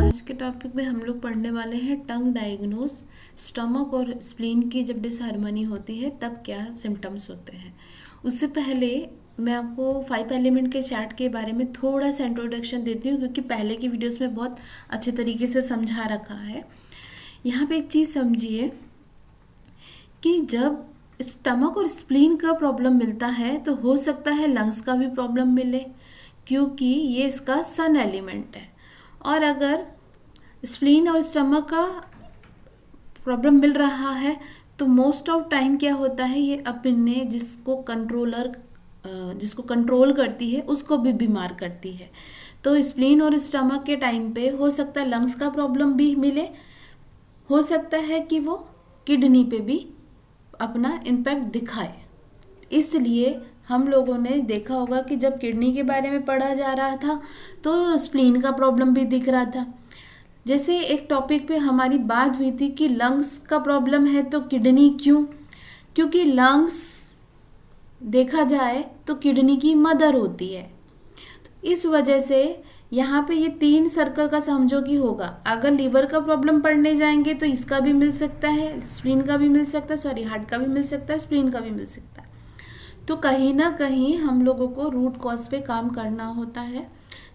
आज के टॉपिक में हम लोग पढ़ने वाले हैं टंग डायग्नोस। स्टमक और स्प्लीन की जब डिसहार्मनी होती है तब क्या सिम्टम्स होते हैं। उससे पहले मैं आपको 5 एलिमेंट के चार्ट के बारे में थोड़ा सा इंट्रोडक्शन देती हूँ, क्योंकि पहले की वीडियोस में बहुत अच्छे तरीके से समझा रखा है। यहाँ पे एक चीज़ समझिए कि जब स्टमक और स्प्लीन का प्रॉब्लम मिलता है तो हो सकता है लंग्स का भी प्रॉब्लम मिले, क्योंकि ये इसका सन एलिमेंट है। और अगर स्प्लीन और स्टमक का प्रॉब्लम मिल रहा है तो मोस्ट ऑफ टाइम क्या होता है, ये अपने जिसको कंट्रोल करती है उसको भी बीमार करती है। तो स्प्लीन और स्टमक के टाइम पे हो सकता है लंग्स का प्रॉब्लम भी मिले, हो सकता है कि वो किडनी पे भी अपना इम्पैक्ट दिखाए। इसलिए हम लोगों ने देखा होगा कि जब किडनी के बारे में पढ़ा जा रहा था तो स्प्लीन का प्रॉब्लम भी दिख रहा था। जैसे एक टॉपिक पे हमारी बात हुई थी कि लंग्स का प्रॉब्लम है तो किडनी क्यों, क्योंकि लंग्स देखा जाए तो किडनी की मदर होती है। तो इस वजह से यहाँ पे ये 3 सर्कल का समझो कि होगा। अगर लीवर का प्रॉब्लम पढ़ने जाएंगे तो इसका भी मिल सकता है, स्प्लीन का भी मिल सकता है, सॉरी हार्ट का भी मिल सकता है, स्प्लीन का भी मिल सकता है। तो कहीं ना कहीं हम लोगों को रूट कॉज पे काम करना होता है।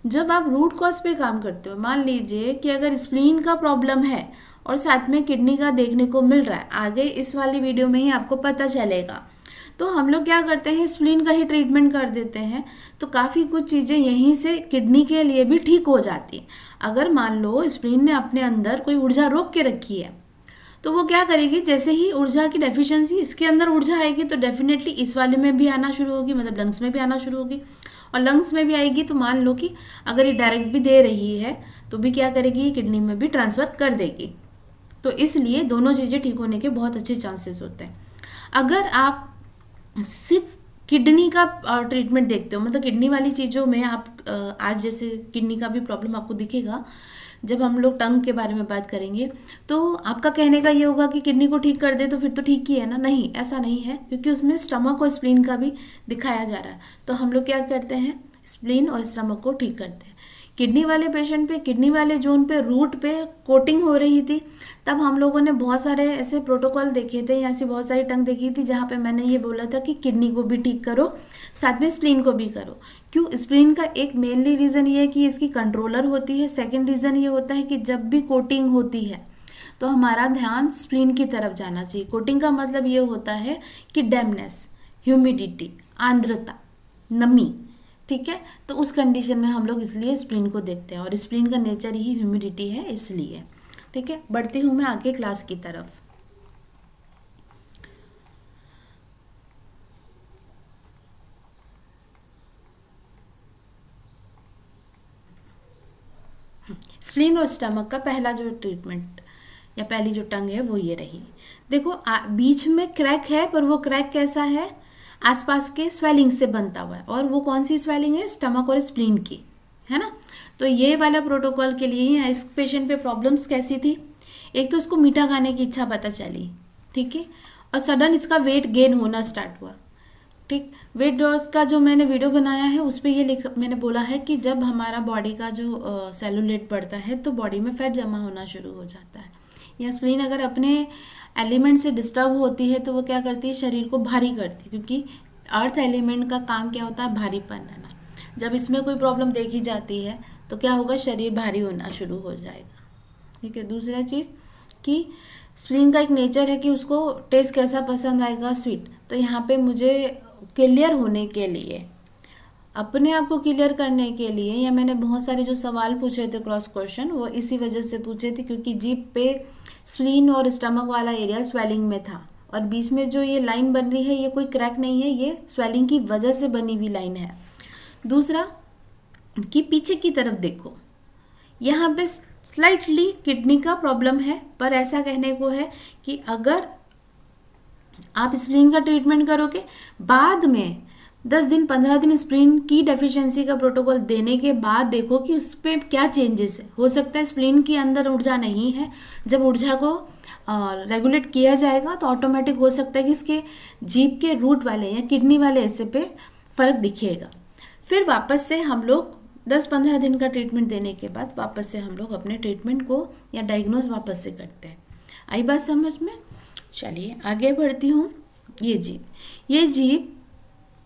जब आप रूट कॉज पे काम करते हो, मान लीजिए कि अगर स्प्लीन का प्रॉब्लम है और साथ में किडनी का देखने को मिल रहा है, आगे इस वाली वीडियो में ही आपको पता चलेगा, तो हम लोग क्या करते हैं, स्प्लीन का ही ट्रीटमेंट कर देते हैं। तो काफ़ी कुछ चीज़ें यहीं से किडनी के लिए भी ठीक हो जाती हैं। अगर मान लो स्प्लीन ने अपने अंदर कोई ऊर्जा रोक के रखी है तो वो क्या करेगी, जैसे ही ऊर्जा की डेफिशिएंसी इसके अंदर ऊर्जा आएगी तो डेफिनेटली इस वाले में भी आना शुरू होगी, मतलब लंग्स में भी आना शुरू होगी। और लंग्स में भी आएगी तो मान लो कि अगर ये डायरेक्ट भी दे रही है तो भी क्या करेगी, किडनी में भी ट्रांसफ़र कर देगी। तो इसलिए दोनों चीज़ें ठीक होने के बहुत अच्छे चांसेस होते हैं। अगर आप सिर्फ किडनी का ट्रीटमेंट देखते हो, मतलब किडनी वाली चीज़ों में आप आज जैसे किडनी का भी प्रॉब्लम आपको दिखेगा जब हम लोग टंग के बारे में बात करेंगे, तो आपका कहने का ये होगा कि किडनी को ठीक कर दे तो फिर तो ठीक ही है ना। नहीं, ऐसा नहीं है, क्योंकि उसमें स्टमक और स्प्लीन का भी दिखाया जा रहा है। तो हम लोग क्या करते हैं, स्प्लीन और स्टमक को ठीक करते हैं। किडनी वाले पेशेंट पे, किडनी वाले जोन पे, रूट पे कोटिंग हो रही थी, तब हम लोगों ने बहुत सारे ऐसे प्रोटोकॉल देखे थे, ऐसी बहुत सारी टंग देखी थी जहाँ पे मैंने ये बोला था कि किडनी को भी ठीक करो, साथ में स्प्लीन को भी करो। क्यों, स्प्लीन का एक मेनली रीज़न ये है कि इसकी कंट्रोलर होती है। सेकेंड रीज़न ये होता है कि जब भी कोटिंग होती है तो हमारा ध्यान स्प्लीन की तरफ जाना चाहिए। कोटिंग का मतलब ये होता है कि डैमनेस, ह्यूमिडिटी, आर्द्रता, नमी, ठीक है। तो उस कंडीशन में हम लोग इसलिए स्प्लीन को देखते हैं, और स्प्लीन का नेचर ही ह्यूमिडिटी है इसलिए। ठीक है, बढ़ती हूँ मैं आगे क्लास की तरफ। स्प्लीन और स्टमक का पहला जो ट्रीटमेंट या पहली जो टंग है वो ये रही। देखो बीच में क्रैक है, पर वो क्रैक कैसा है, आसपास के स्वेलिंग से बनता हुआ है। और वो कौन सी स्वेलिंग है, स्टमक और स्प्लीन की, है ना। तो ये वाला प्रोटोकॉल के लिए इस पेशेंट पे प्रॉब्लम्स कैसी थी, एक तो उसको मीठा खाने की इच्छा पता चली, ठीक है, और सडन इसका वेट गेन होना स्टार्ट हुआ। ठीक, वेट लॉस का जो मैंने वीडियो बनाया है उस पर ये मैंने बोला है कि जब हमारा बॉडी का जो सेलुलेट बढ़ता है तो बॉडी में फैट जमा होना शुरू हो जाता है। या स्प्लीन अगर अपने एलिमेंट से डिस्टर्ब होती है तो वो क्या करती है, शरीर को भारी करती है, क्योंकि अर्थ एलिमेंट का काम क्या होता है, भारीपन है ना। जब इसमें कोई प्रॉब्लम देखी जाती है तो क्या होगा, शरीर भारी होना शुरू हो जाएगा। ठीक है, दूसरा चीज़ कि स्प्लीन का एक नेचर है कि उसको टेस्ट कैसा पसंद आएगा, स्वीट। तो यहाँ पे मुझे क्लियर होने के लिए, अपने आप को क्लियर करने के लिए, या मैंने बहुत सारे जो सवाल पूछे थे क्रॉस क्वेश्चन, वो इसी वजह से पूछे थे क्योंकि जीभ पे स्प्लीन और स्टमक वाला एरिया स्वेलिंग में था, और बीच में जो ये लाइन बन रही है ये कोई क्रैक नहीं है, ये स्वेलिंग की वजह से बनी हुई लाइन है। दूसरा कि पीछे की तरफ देखो, यहाँ पे स्लाइटली किडनी का प्रॉब्लम है, पर ऐसा कहने को है कि अगर आप स्प्लीन का ट्रीटमेंट करोगे, बाद में 10 दिन 15 दिन स्प्लीन की डेफिशिएंसी का प्रोटोकॉल देने के बाद देखो कि उस पर क्या चेंजेस है। हो सकता है स्प्लीन के अंदर ऊर्जा नहीं है, जब ऊर्जा को रेगुलेट किया जाएगा तो ऑटोमेटिक हो सकता है कि इसके जीभ के रूट वाले या किडनी वाले हिस्से पे फर्क दिखेगा। फिर वापस से हम लोग 10-15 दिन का ट्रीटमेंट देने के बाद वापस से हम लोग अपने ट्रीटमेंट को या डायग्नोज वापस से करते हैं। आई बात समझ में? चलिए आगे बढ़ती हूँ। ये जीभ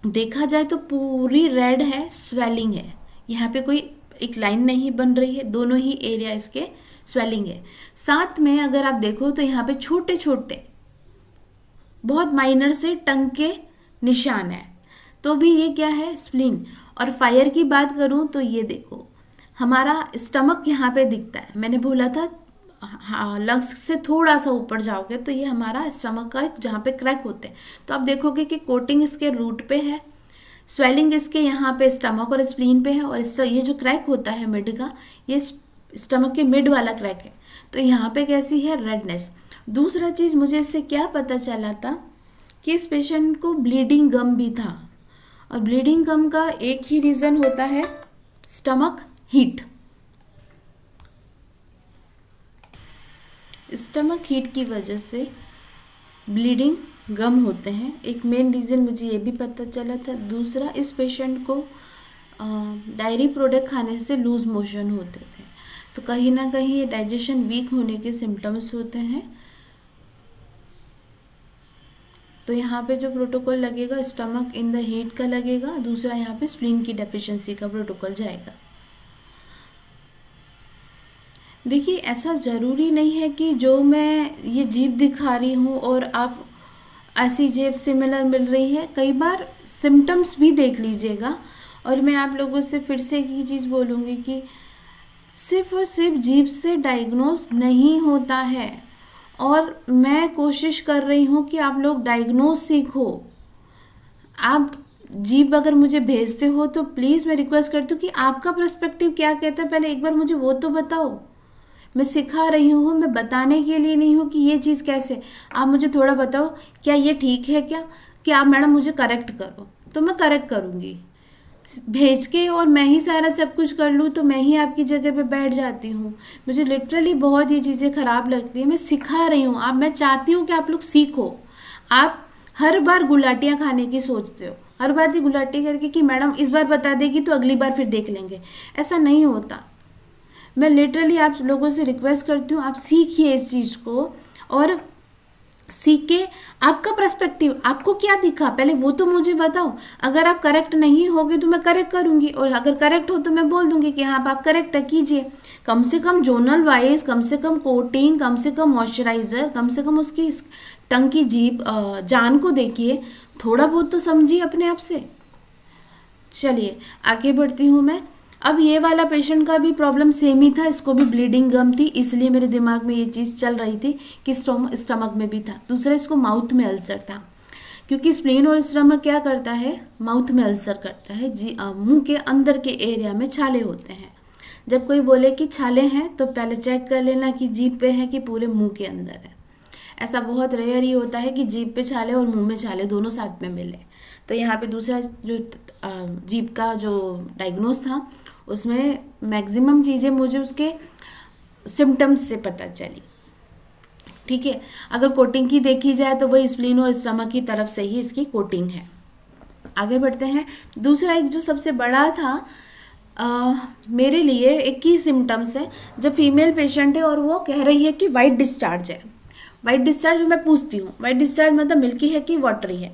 देखा जाए तो पूरी रेड है, स्वेलिंग है, यहाँ पे कोई एक लाइन नहीं बन रही है, दोनों ही एरिया इसके स्वेलिंग है। साथ में अगर आप देखो तो यहाँ पे छोटे छोटे बहुत माइनर से टंग के निशान है, तो भी ये क्या है? स्प्लीन। और फायर की बात करूं तो ये देखो हमारा स्टमक यहाँ पे दिखता है, मैंने बोला था हाँ, लंग्स से थोड़ा सा ऊपर जाओगे तो ये हमारा स्टमक का जहाँ पे क्रैक होते हैं, तो आप देखोगे कि कोटिंग इसके रूट पे है, स्वेलिंग इसके यहाँ पे स्टमक और स्प्लीन पे है, और ये जो क्रैक होता है मिड का, ये स्टमक के मिड वाला क्रैक है। तो यहाँ पे कैसी है? रेडनेस। दूसरा चीज़ मुझे इससे क्या पता चला था कि इस पेशेंट को ब्लीडिंग गम भी था, और ब्लीडिंग गम का एक ही रीज़न होता है, स्टमक हीट। स्टमक हीट की वजह से ब्लीडिंग गम होते हैं, एक मेन रीज़न मुझे ये भी पता चला था। दूसरा, इस पेशेंट को डायरी प्रोडक्ट खाने से लूज मोशन होते थे, तो कहीं ना कहीं ये डाइजेशन वीक होने के सिम्टम्स होते हैं। तो यहाँ पे जो प्रोटोकॉल लगेगा स्टमक इन द हीट का लगेगा, दूसरा यहाँ पे स्प्लीन की डेफिशिएंसी का प्रोटोकॉल जाएगा। देखिए ऐसा ज़रूरी नहीं है कि जो मैं ये जीभ दिखा रही हूँ और आप ऐसी जीभ सिमिलर मिल रही है, कई बार सिम्टम्स भी देख लीजिएगा। और मैं आप लोगों से फिर से एक ही चीज़ बोलूँगी कि सिर्फ और सिर्फ जीभ से डायग्नोज नहीं होता है, और मैं कोशिश कर रही हूँ कि आप लोग डायग्नोज सीखो। आप जीभ अगर मुझे भेजते हो तो प्लीज़ मैं रिक्वेस्ट करती हूँ कि आपका पर्सपेक्टिव क्या कहता है, पहले एक बार मुझे वो तो बताओ। मैं सिखा रही हूँ, मैं बताने के लिए नहीं हूँ कि ये चीज़ कैसे, आप मुझे थोड़ा बताओ क्या ये ठीक है क्या, कि आप मैडम मुझे करेक्ट करो, तो मैं करेक्ट करूँगी। भेज के और मैं ही सारा सब कुछ कर लूँ तो मैं ही आपकी जगह पे बैठ जाती हूँ। मुझे लिटरली बहुत ये चीज़ें ख़राब लगती है। मैं सिखा रही हूँ, आप, मैं चाहती हूँ कि आप लोग सीखो। आप हर बार गुलाटियाँ खाने की सोचते हो, हर बार की गुलाटी करके कि मैडम इस बार बता देगी तो अगली बार फिर देख लेंगे, ऐसा नहीं होता। मैं लिटरली आप लोगों से रिक्वेस्ट करती हूँ, आप सीखिए इस चीज़ को, और सीख के आपका पर्सपेक्टिव, आपको क्या दिखा पहले वो तो मुझे बताओ। अगर आप करेक्ट नहीं होगे तो मैं करेक्ट करूँगी, और अगर करेक्ट हो तो मैं बोल दूँगी कि हाँ आप करेक्ट है, कीजिए। कम से कम जोनल वाइज, कम से कम कोटिंग, कम से कम मॉइस्चराइज़र, कम से कम उसकी टंग की जीभ जान को देखिए, थोड़ा बहुत तो समझिए अपने आप से। चलिए आगे बढ़ती हूँ मैं। अब ये वाला पेशेंट का भी प्रॉब्लम सेम ही था, इसको भी ब्लीडिंग गम थी, इसलिए मेरे दिमाग में ये चीज़ चल रही थी कि स्टमक में भी था। दूसरा, इसको माउथ में अल्सर था, क्योंकि स्प्लीन और स्टमक क्या करता है, माउथ में अल्सर करता है। मुंह के अंदर के एरिया में छाले होते हैं। जब कोई बोले कि छाले हैं तो पहले चेक कर लेना कि जीभ पे है कि पूरे मुंह के अंदर है। ऐसा बहुत रेयर ही होता है कि जीभ पे छाले और मुंह में छाले दोनों साथ में मिले। तो यहाँ पे दूसरा जो जीभ का जो डायग्नोज था उसमें मैक्सिमम चीज़ें मुझे उसके सिम्टम्स से पता चली। ठीक है, अगर कोटिंग की देखी जाए तो वही स्प्लीन और स्टमक की तरफ से ही इसकी कोटिंग है। आगे बढ़ते हैं। दूसरा एक जो सबसे बड़ा था मेरे लिए, एक ही सिम्टम्स है, जब फीमेल पेशेंट है और वो कह रही है कि वाइट डिस्चार्ज है। वाइट डिस्चार्ज मैं पूछती हूँ, वाइट डिस्चार्ज मतलब मिल्की है कि वाटरी है।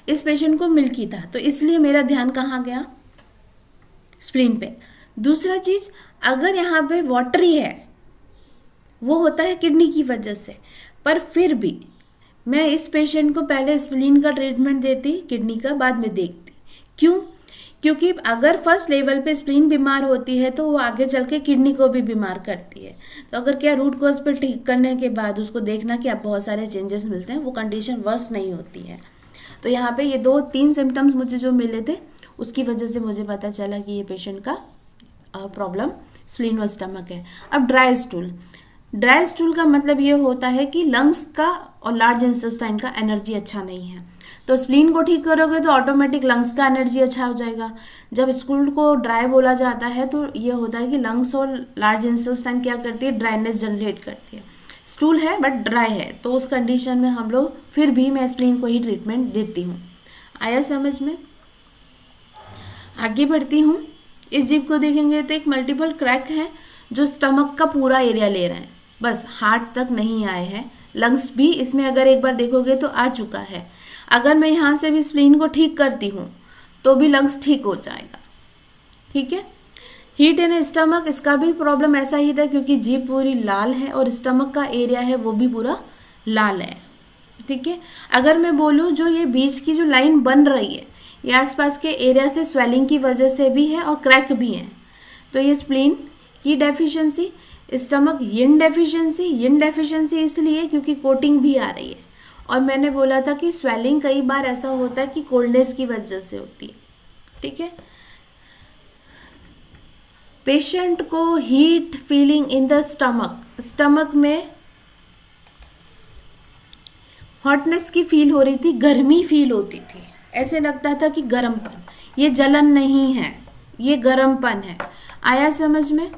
इस पेशेंट को मिल्की था, तो इसलिए मेरा ध्यान कहाँ गया, स्प्लीन पे। दूसरा चीज़, अगर यहाँ पे वाटरी है वो होता है किडनी की वजह से, पर फिर भी मैं इस पेशेंट को पहले स्प्लीन का ट्रीटमेंट देती, किडनी का बाद में देखती। क्यों? क्योंकि अगर फर्स्ट लेवल पे स्प्लीन बीमार होती है तो वो आगे चल के किडनी को भी बीमार करती है। तो अगर क्या रूट कॉज पे ठीक करने के बाद उसको देखना कि अब बहुत सारे चेंजेस मिलते हैं, वो कंडीशन वर्स नहीं होती है। तो यहाँ पे ये 2-3 सिम्टम्स मुझे जो मिले थे उसकी वजह से मुझे पता चला कि ये पेशेंट का प्रॉब्लम स्प्लीन और स्टमक है। अब ड्राई स्टूल, ड्राई स्टूल का मतलब ये होता है कि लंग्स का और लार्ज इंटेस्टाइन का एनर्जी अच्छा नहीं है। तो स्प्लीन को ठीक करोगे तो ऑटोमेटिक लंग्स का एनर्जी अच्छा हो जाएगा। जब स्टूल को ड्राई बोला जाता है तो ये होता है कि लंग्स और लार्ज इंटेस्टाइन क्या करती है, ड्राइनेस जनरेट करती है। स्टूल है बट ड्राई है, तो उस कंडीशन में हम लोग फिर भी मैं स्प्लीन को ही ट्रीटमेंट देती हूँ। आया समझ में? आगे बढ़ती हूँ। इस जीभ को देखेंगे तो एक मल्टीपल क्रैक है जो स्टमक का पूरा एरिया ले रहे हैं, बस हार्ट तक नहीं आए हैं। लंग्स भी इसमें अगर एक बार देखोगे तो आ चुका है। अगर मैं यहाँ से भी स्प्लीन को ठीक करती हूँ तो भी लंग्स ठीक हो जाएगा। ठीक है। हीट इन स्टमक, इसका भी प्रॉब्लम ऐसा ही था क्योंकि जीभ पूरी लाल है और स्टमक का एरिया है वो भी पूरा लाल है। ठीक है। अगर मैं बोलूँ जो ये बीच की जो लाइन बन रही है ये आसपास के एरिया से स्वेलिंग की वजह से भी है और क्रैक भी है। तो ये स्प्लीन की डेफिशिएंसी, स्टमक यिन डेफिशिएंसी। यिन डेफिशिएंसी इसलिए क्योंकि कोटिंग भी आ रही है, और मैंने बोला था कि स्वेलिंग कई बार ऐसा होता है कि कोल्डनेस की वजह से होती है। ठीक है। पेशेंट को heat feeling in the stomach, stomach में हॉटनेस की फील हो रही थी, गर्मी फील होती थी, ऐसे लगता था कि गर्मपन। ये जलन नहीं है, ये गर्मपन है। आया समझ में?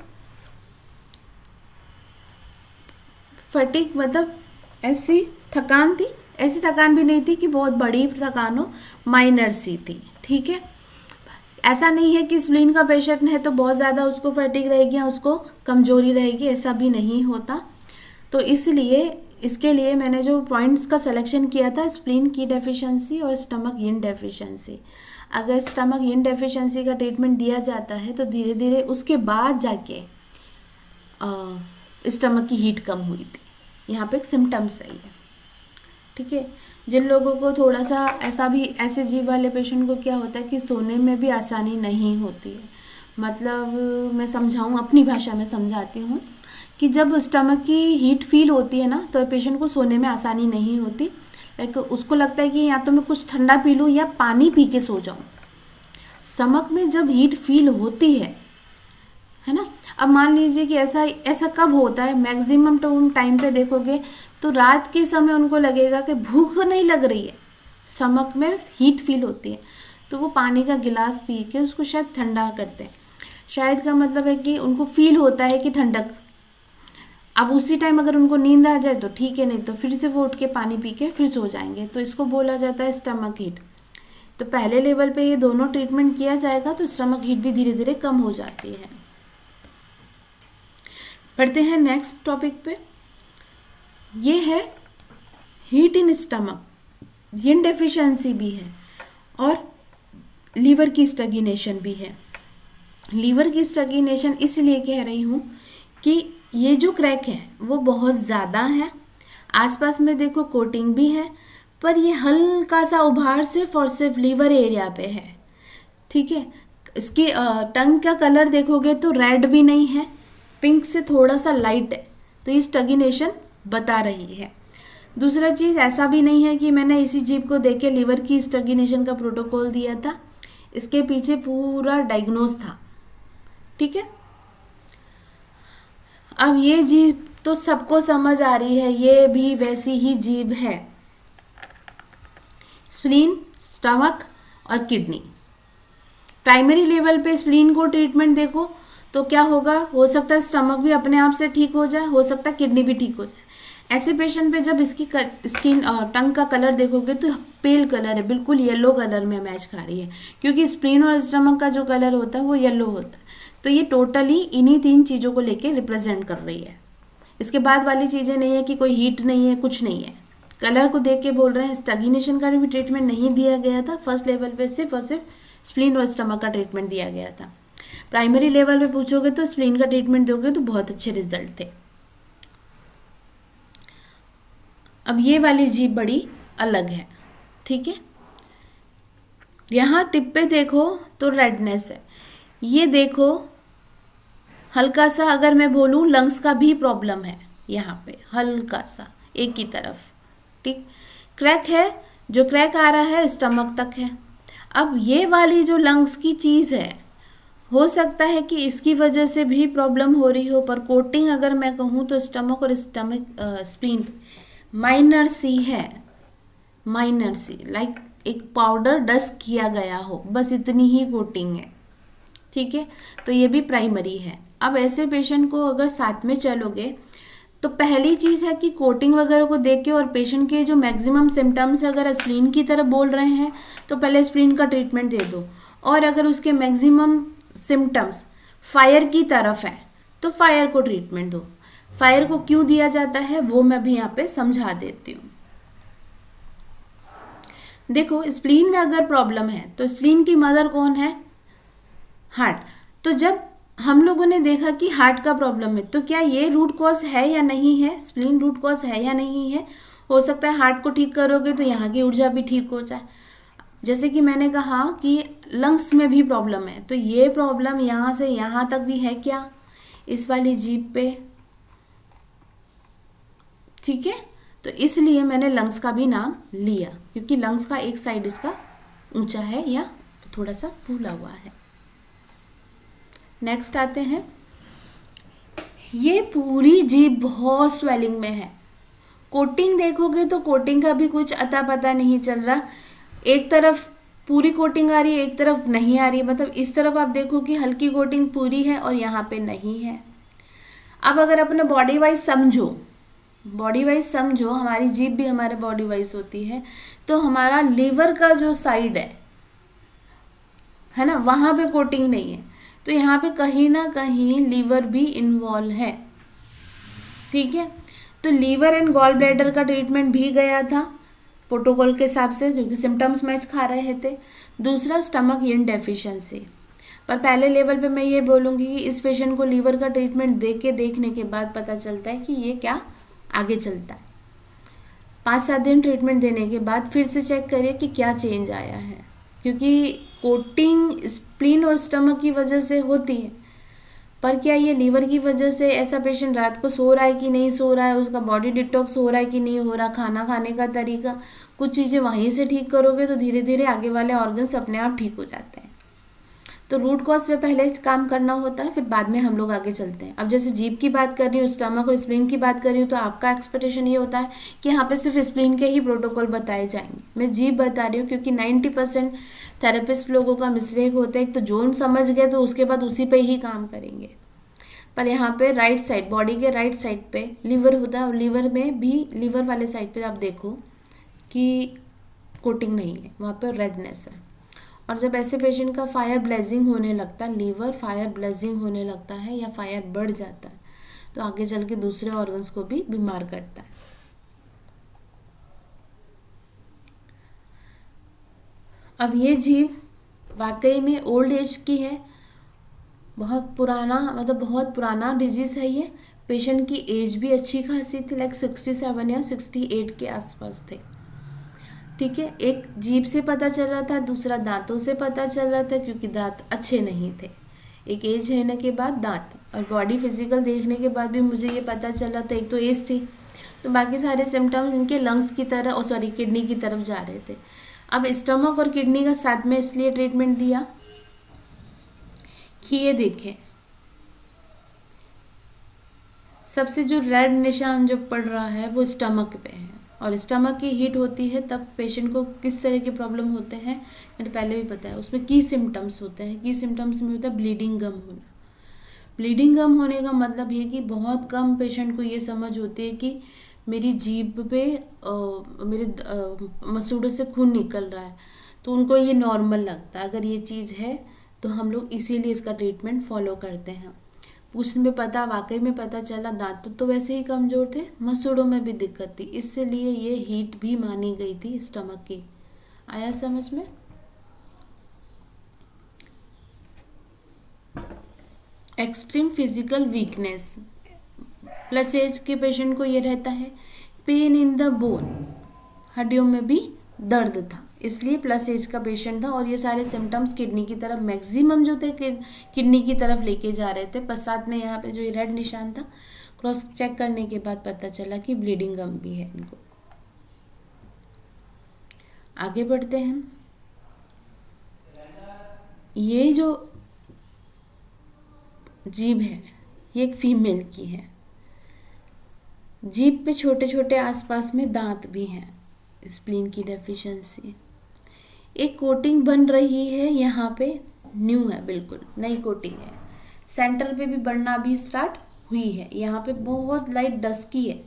फटीग मतलब ऐसी थकान थी, ऐसी थकान भी नहीं थी कि बहुत बड़ी थकान हो, माइनर सी थी। ठीक है। ऐसा नहीं है कि स्प्लीन का पेशेंट है तो बहुत ज़्यादा उसको फटीग रहेगी या उसको कमजोरी रहेगी, ऐसा भी नहीं होता। तो इसलिए इसके लिए मैंने जो पॉइंट्स का सिलेक्शन किया था, स्प्लीन की डेफिशिएंसी और स्टमक यिन डेफिशिएंसी। अगर स्टमक यिन डेफिशिएंसी का ट्रीटमेंट दिया जाता है तो धीरे धीरे उसके बाद जाके स्टमक की हीट कम हुई थी। यहाँ पे एक सिम्टम्स है ये। ठीक है। जिन लोगों को थोड़ा सा ऐसा भी, ऐसे जीभ वाले पेशेंट को क्या होता है कि सोने में भी आसानी नहीं होती है। मतलब मैं समझाऊँ, अपनी भाषा में समझाती हूँ कि जब स्टमक की हीट फील होती है ना तो पेशेंट को सोने में आसानी नहीं होती। लाइक उसको लगता है कि या तो मैं कुछ ठंडा पी लूँ या पानी पी के सो जाऊँ। स्टमक में जब हीट फील होती है ना। अब मान लीजिए कि ऐसा कब होता है, मैक्सिमम टाइम पे देखोगे तो रात के समय उनको लगेगा कि भूख नहीं लग रही है, स्टमक में हीट फील होती है, तो वो पानी का गिलास पी के उसको शायद ठंडा करते हैं। शायद का मतलब है कि उनको फील होता है कि ठंडक। अब उसी टाइम अगर उनको नींद आ जाए तो ठीक है, नहीं तो फिर से वो उठ के पानी पी के फिर सो जाएंगे, तो इसको बोला जाता है स्टमक हीट। तो पहले लेवल पे ये दोनों ट्रीटमेंट किया जाएगा तो स्टमक हीट भी धीरे धीरे कम हो जाती है। बढ़ते हैं नेक्स्ट टॉपिक पे। ये है heat in stomach, yin deficiency भी है और लीवर की स्टैग्नेशन भी है। लीवर की स्टैग्नेशन इसलिए कह रही हूँ कि ये जो क्रैक है वो बहुत ज़्यादा है, आसपास में देखो कोटिंग भी है, पर ये हल्का सा उभार सिर्फ और सिर्फ लीवर एरिया पे है। ठीक है। इसकी टंग का कलर देखोगे तो रेड भी नहीं है, पिंक से थोड़ा सा लाइट है, तो ये स्टैग्नेशन बता रही है। दूसरा चीज़, ऐसा भी नहीं है कि मैंने इसी जीभ को देख के लीवर की स्टैग्नेशन का प्रोटोकॉल दिया था, इसके पीछे पूरा डायग्नोज था। ठीक है। अब ये जीभ तो सबको समझ आ रही है, ये भी वैसी ही जीभ है। स्प्लीन, स्टमक और किडनी। प्राइमरी लेवल पे स्प्लीन को ट्रीटमेंट देखो तो क्या होगा, हो सकता है स्टमक भी अपने आप से ठीक हो जाए, हो सकता है किडनी भी ठीक हो जाए। ऐसे पेशेंट पे जब इसकी स्किन टंग का कलर देखोगे तो पेल कलर है, बिल्कुल येलो कलर में मैच खा रही है, क्योंकि स्प्लीन और स्टमक का जो कलर होता है वो येलो होता है। तो ये टोटली इन्हीं 3 चीज़ों को लेके रिप्रेजेंट कर रही है। इसके बाद वाली चीज़ें नहीं है कि कोई हीट नहीं है, कुछ नहीं है। कलर को देख के बोल रहे हैं। स्टैग्नेशन का भी ट्रीटमेंट नहीं दिया गया था, फर्स्ट लेवल पे सिर्फ और सिर्फ स्प्लीन और स्टमक का ट्रीटमेंट दिया गया था। प्राइमरी लेवल पे पूछोगे तो स्प्लीन का ट्रीटमेंट दोगे तो बहुत अच्छे रिजल्ट थे। अब ये वाली जीभ बड़ी अलग है। ठीक है। यहाँ टिप पे देखो तो रेडनेस है, ये देखो हल्का सा, अगर मैं बोलूँ लंग्स का भी प्रॉब्लम है यहाँ पे, हल्का सा एक ही तरफ। ठीक। क्रैक है, जो क्रैक आ रहा है स्टमक तक है। अब ये वाली जो लंग्स की चीज़ है, हो सकता है कि इसकी वजह से भी प्रॉब्लम हो रही हो, पर कोटिंग अगर मैं कहूँ तो स्टमक और स्प्लीन माइनर सी है, माइनर सी, लाइक एक पाउडर डस्ट किया गया हो, बस इतनी ही कोटिंग है। ठीक है। तो ये भी प्राइमरी है। अब ऐसे पेशेंट को अगर साथ में चलोगे तो पहली चीज़ है कि कोटिंग वगैरह को देख के और पेशेंट के जो मैक्सिमम सिम्टम्स है, अगर स्प्लीन की तरफ बोल रहे हैं तो पहले स्प्लीन का ट्रीटमेंट दे दो, और अगर उसके मैक्सिमम सिम्टम्स फायर की तरफ है तो फायर को ट्रीटमेंट दो। फायर को क्यों दिया जाता है वो मैं भी यहाँ पे समझा देती हूँ। देखो, स्प्लीन में अगर प्रॉब्लम है तो स्प्लीन की मदर कौन है? हार्ट। तो जब हम लोगों ने देखा कि हार्ट का प्रॉब्लम है तो क्या ये रूट कॉज है या नहीं है? स्प्लीन रूट कॉज है या नहीं है? हो सकता है हार्ट को ठीक करोगे तो यहाँ की ऊर्जा भी ठीक हो जाए। जैसे कि मैंने कहा कि लंग्स में भी प्रॉब्लम है, तो ये प्रॉब्लम यहाँ से यहाँ तक भी है क्या? इस वाली जीभ पे, ठीक है। तो इसलिए मैंने लंग्स का भी नाम लिया, क्योंकि लंग्स का एक साइड इसका ऊंचा है या थोड़ा सा फूला हुआ है। नेक्स्ट आते हैं, ये पूरी जीभ बहुत स्वेलिंग में है। कोटिंग देखोगे तो कोटिंग का भी कुछ अता पता नहीं चल रहा। एक तरफ पूरी कोटिंग आ रही है, एक तरफ नहीं आ रही है। मतलब इस तरफ आप देखो कि हल्की कोटिंग पूरी है और यहाँ पे नहीं है। अब अगर अपना बॉडी वाइज समझो, हमारी जीभ भी हमारे बॉडी वाइज होती है, तो हमारा लीवर का जो साइड है ना, वहाँ पे कोटिंग नहीं है, तो यहाँ पे कहीं ना कहीं लीवर भी इन्वॉल्व है, ठीक है। तो लीवर एंड गॉल ब्लैडर का ट्रीटमेंट भी गया था प्रोटोकॉल के हिसाब से, क्योंकि सिम्टम्स मैच खा रहे थे। दूसरा, स्टमक इन डेफिशिएंसी। पर पहले लेवल पे मैं ये बोलूँगी कि इस पेशेंट को लीवर का ट्रीटमेंट देखने के बाद पता चलता है कि ये क्या आगे चलता है। 5-7 दिन ट्रीटमेंट देने के बाद फिर से चेक करिए कि क्या चेंज आया है, क्योंकि कोटिंग स्प्लीन और स्टमक की वजह से होती है, पर क्या ये लीवर की वजह से ऐसा पेशेंट रात को सो रहा है कि नहीं सो रहा है, उसका बॉडी डिटॉक्स हो रहा है कि नहीं हो रहा, खाना खाने का तरीका, कुछ चीज़ें वहीं से ठीक करोगे तो धीरे धीरे आगे वाले ऑर्गन्स अपने आप ठीक हो जाते हैं। तो रूट कॉज पे पहले काम करना होता है, फिर बाद में हम लोग आगे चलते हैं। अब जैसे जीभ की बात कर रही हूँ, स्टमक और स्प्लीन की बात कर रही हूँ, तो आपका एक्सपेक्टेशन ये होता है कि यहाँ पे सिर्फ स्प्लीन के ही प्रोटोकॉल बताए जाएंगे। मैं जीभ बता रही हूँ क्योंकि 90% थेरेपिस्ट लोगों का मिस्टेक होता है, एक तो जोन समझ गए तो उसके बाद उसी पे ही काम करेंगे। पर यहाँ पे राइट साइड, बॉडी के राइट साइड पे लीवर होता है, और लीवर में भी, लीवर वाले साइड पे आप देखो कि कोटिंग नहीं है, वहाँ पे रेडनेस है। और जब ऐसे पेशेंट का फायर ब्लेजिंग होने लगता है, लीवर फायर ब्लेजिंग होने लगता है या फायर बढ़ जाता है, तो आगे चल के दूसरे ऑर्गन्स को भी बीमार करता है। अब ये जीभ वाकई में ओल्ड एज की है, बहुत पुराना, मतलब बहुत पुराना डिजीज है ये। पेशेंट की एज भी अच्छी खासी थी, लाइक 67 या 68 के आसपास थे, ठीक है। एक जीभ से पता चल रहा था, दूसरा दांतों से पता चल रहा था, क्योंकि दांत अच्छे नहीं थे। एक एज होने के बाद दांत और बॉडी फिजिकल देखने के बाद भी मुझे ये पता चल रहा था, एक तो एज थी, तो बाकी सारे सिम्टम्स इनके लंग्स की तरह, और सॉरी किडनी की तरफ जा रहे थे। अब स्टमक और किडनी का साथ में इसलिए ट्रीटमेंट दिया कि ये देखें, सबसे जो रेड निशान जो पड़ रहा है वो स्टमक पे है, और स्टमक की हीट होती है तब पेशेंट को किस तरह के प्रॉब्लम होते हैं मैंने पहले भी बताया। उसमें की सिम्टम्स होते हैं, की सिम्टम्स में होता है ब्लीडिंग गम होना। ब्लीडिंग गम होने का मतलब ये कि बहुत कम पेशेंट को ये समझ होती है कि मेरी जीभ पे मेरे मसूड़ों से खून निकल रहा है, तो उनको ये नॉर्मल लगता है। अगर ये चीज़ है तो हम लोग इसीलिए इसका ट्रीटमेंट फॉलो करते हैं। पूछने में पता, वाकई में पता चला दांत तो वैसे ही कमज़ोर थे, मसूड़ों में भी दिक्कत थी, इसलिए ये हीट भी मानी गई थी स्टमक की। आया समझ में? Extreme physical weakness, plus age के पेशेंट को ये रहता है। पेन इन द बोन, हड्डियों में भी दर्द था, इसलिए प्लस एज का पेशेंट था। और ये सारे सिम्टम्स किडनी की तरफ मैक्सिमम जो थे किडनी की तरफ लेके जा रहे थे। पर साथ में यहाँ पे जो ये रेड निशान था, क्रॉस चेक करने के बाद पता चला कि ब्लीडिंग गम भी है इनको। आगे बढ़ते हैं। ये जो जीभ है ये एक फीमेल की है। जीभ पे छोटे छोटे आसपास में दांत भी हैं, स्प्लीन की डेफिशिएंसी। एक कोटिंग बन रही है यहाँ पे, न्यू है, बिल्कुल नई कोटिंग है। सेंटर पे भी बनना भी स्टार्ट हुई है, यहाँ पे बहुत लाइट डस्की है,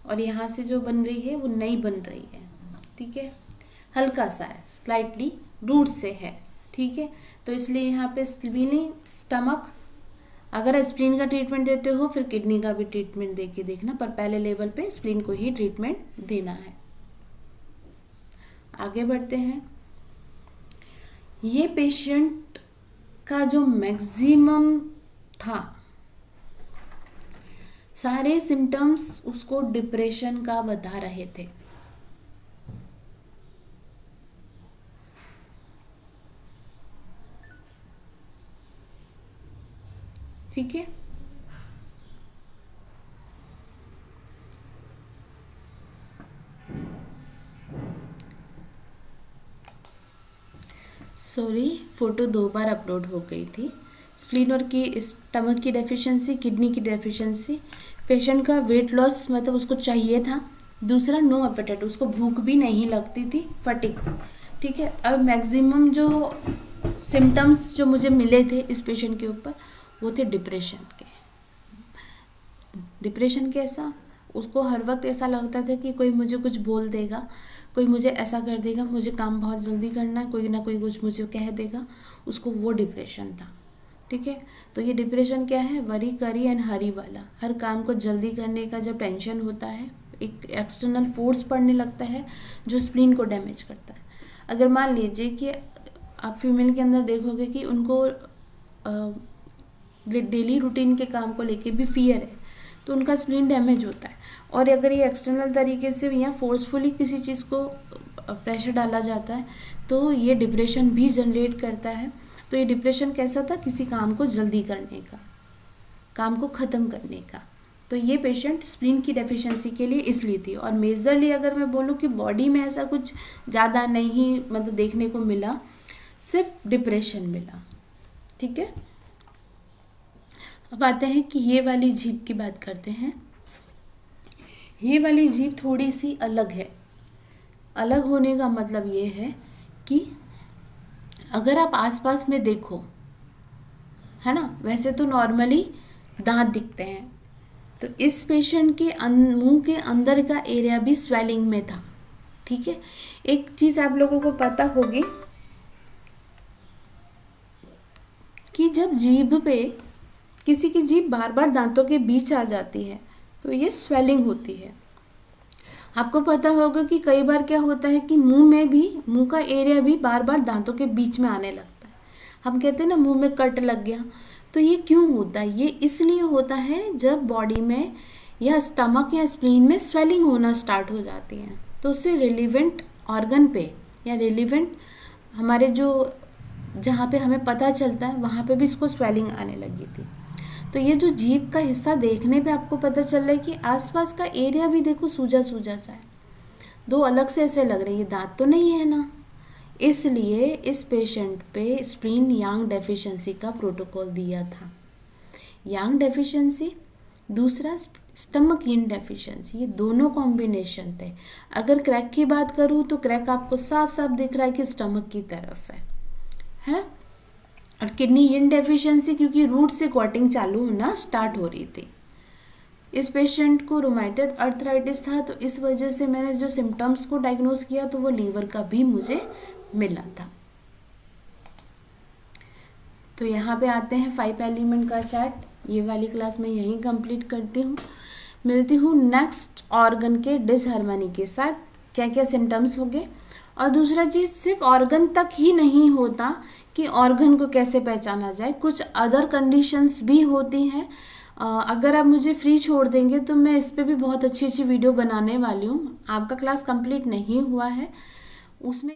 और यहाँ से जो बन रही है वो नई बन रही है, ठीक है। हल्का सा है, स्लाइटली रूट से है, ठीक है, तो इसलिए यहाँ पे स्प्लीन स्टमक, अगर स्प्लीन का ट्रीटमेंट देते हो फिर किडनी का भी ट्रीटमेंट दे के देखना, पर पहले लेवल पे स्प्लीन को ही ट्रीटमेंट देना है। आगे बढ़ते हैं। ये पेशेंट का जो मैक्सिमम था, सारे सिम्टम्स उसको डिप्रेशन का बता रहे थे। ठीक है, सॉरी फोटो 2 बार अपलोड हो गई थी। स्प्लीन और की स्टमक की डेफिशिएंसी, किडनी की डेफिशिएंसी, पेशेंट का वेट लॉस मतलब उसको चाहिए था, दूसरा नो एपेटाइट, उसको भूख भी नहीं लगती थी, फटीग। ठीक है, अब मैक्सिमम जो सिम्टम्स जो मुझे मिले थे इस पेशेंट के ऊपर वो थे डिप्रेशन के। डिप्रेशन कैसा, उसको हर वक्त ऐसा लगता था कि कोई मुझे कुछ बोल देगा, कोई मुझे ऐसा कर देगा, मुझे काम बहुत जल्दी करना है, कोई ना कोई कुछ मुझे कह देगा, उसको वो डिप्रेशन था। ठीक है, तो ये डिप्रेशन क्या है, वरी करी एंड हरी वाला, हर काम को जल्दी करने का जब टेंशन होता है, एक एक्सटर्नल फोर्स पड़ने लगता है जो स्प्लीन को डैमेज करता है। अगर मान लीजिए कि आप फीमेल के अंदर देखोगे कि उनको डेली रूटीन के काम को लेके भी फियर है, तो उनका स्प्लीन डैमेज होता है। और अगर ये एक्सटर्नल तरीके से या फोर्सफुली किसी चीज़ को प्रेशर डाला जाता है तो ये डिप्रेशन भी जनरेट करता है। तो ये डिप्रेशन कैसा था, किसी काम को जल्दी करने का, काम को ख़त्म करने का। तो ये पेशेंट स्प्लीन की डेफिशिएंसी के लिए इसलिए थी। और मेजरली अगर मैं बोलूँ कि बॉडी में ऐसा कुछ ज़्यादा नहीं मतलब देखने को मिला, सिर्फ डिप्रेशन मिला। ठीक है, अब आते हैं कि ये वाली जीभ की बात करते हैं। ये वाली जीभ थोड़ी सी अलग है। अलग होने का मतलब ये है कि अगर आप आसपास में देखो, है ना, वैसे तो नॉर्मली दांत दिखते हैं, तो इस पेशेंट के मुंह के अंदर का एरिया भी स्वेलिंग में था। ठीक है, एक चीज़ आप लोगों को पता होगी कि जब जीभ पे किसी की जीभ बार बार दांतों के बीच आ जाती है तो ये स्वेलिंग होती है। आपको पता होगा कि कई बार क्या होता है कि मुंह का एरिया भी बार बार दांतों के बीच में आने लगता है। हम कहते हैं ना मुंह में कट लग गया, तो ये क्यों होता है, ये इसलिए होता है जब बॉडी में या स्टमक या स्प्लीन में स्वेलिंग होना स्टार्ट हो जाती है, तो उससे रिलेवेंट ऑर्गन पे या रिलेवेंट हमारे जो जहाँ पे हमें पता चलता है वहाँ पे भी इसको स्वेलिंग आने लगी थी। तो ये जो जीभ का हिस्सा देखने पे आपको पता चल रहा है कि आसपास का एरिया भी देखो सूजा सूजा सा है, दो अलग से ऐसे लग रहे हैं, ये दांत तो नहीं है ना। इसलिए इस पेशेंट पे स्प्लीन यांग डेफिशिएंसी का प्रोटोकॉल दिया था। यांग डेफिशिएंसी, दूसरा स्टमक यिन डेफिशिएंसी, ये दोनों कॉम्बिनेशन थे। अगर क्रैक की बात करूँ तो क्रैक आपको साफ साफ दिख रहा है कि स्टमक की तरफ है ना। और किडनी यिन डेफिशिएंसी क्योंकि रूट से क्लॉटिंग चालू होना स्टार्ट हो रही थी। इस पेशेंट को रूमेटॉइड अर्थराइटिस था, तो इस वजह से मैंने जो सिम्टम्स को डायग्नोज किया तो वो लीवर का भी मुझे मिला था। तो यहाँ पे आते हैं 5 एलिमेंट का चार्ट। ये वाली क्लास मैं यहीं कंप्लीट करती हूँ। मिलती हूँ नेक्स्ट ऑर्गन के डिसहार्मनी के साथ, क्या क्या सिम्टम्स हो गए। और दूसरा चीज़, सिर्फ ऑर्गन तक ही नहीं होता कि ऑर्गन को कैसे पहचाना जाए, कुछ अदर कंडीशंस भी होती हैं। अगर आप मुझे फ्री छोड़ देंगे तो मैं इस पे भी बहुत अच्छी अच्छी वीडियो बनाने वाली हूँ। आपका क्लास कंप्लीट नहीं हुआ है, उसमें